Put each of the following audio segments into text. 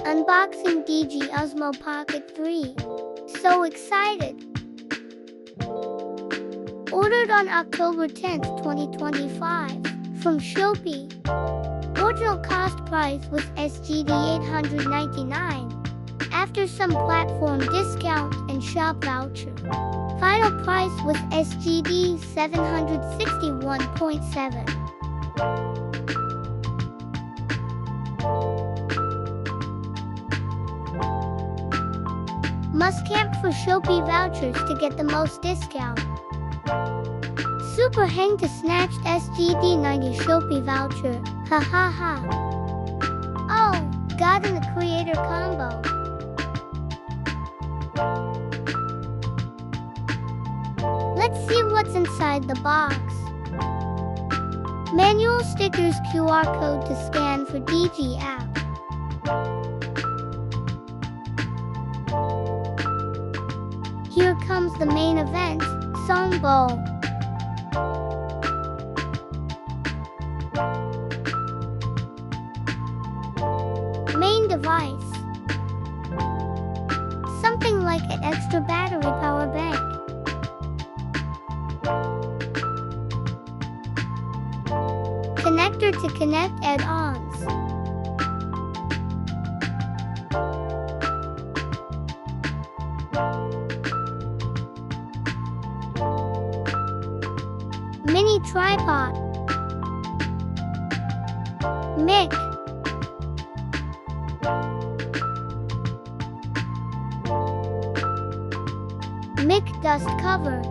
Unboxing DJI Osmo Pocket 3. So excited! Ordered on October 10th, 2025 from Shopee. Original cost price was SGD 899. After some platform discount and shop voucher, final price was SGD 761.7. Must camp for Shopee vouchers to get the most discount. Super hang to snatched SGD 90 Shopee voucher. Ha ha ha. Oh, got in the creator combo. Let's see what's inside the box. Manual stickers, QR code to scan for DJI app. Here comes the main event, song bowl. Main device. Something like an extra battery power bank. Connector to connect add-ons. Mini tripod. Mic. Mic dust cover.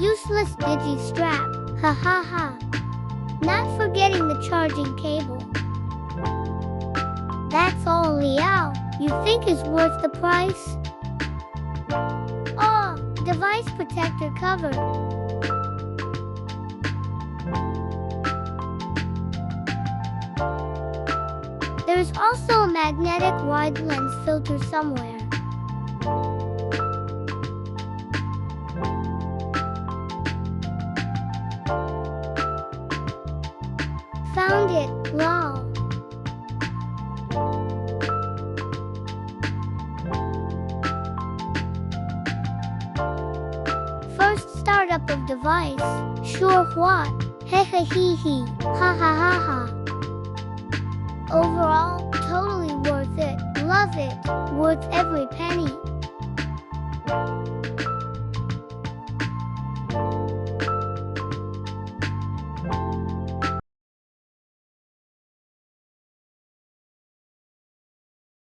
Useless digi strap. Ha ha ha. Not forgetting the charging cable. That's all, Liao. You think is worth the price? Oh, device protector cover. There's also a magnetic wide lens filter somewhere. Found it, lol. First startup of device, sure what, hehe hee hee, ha ha ha ha. Overall, totally worth it, love it, worth every penny.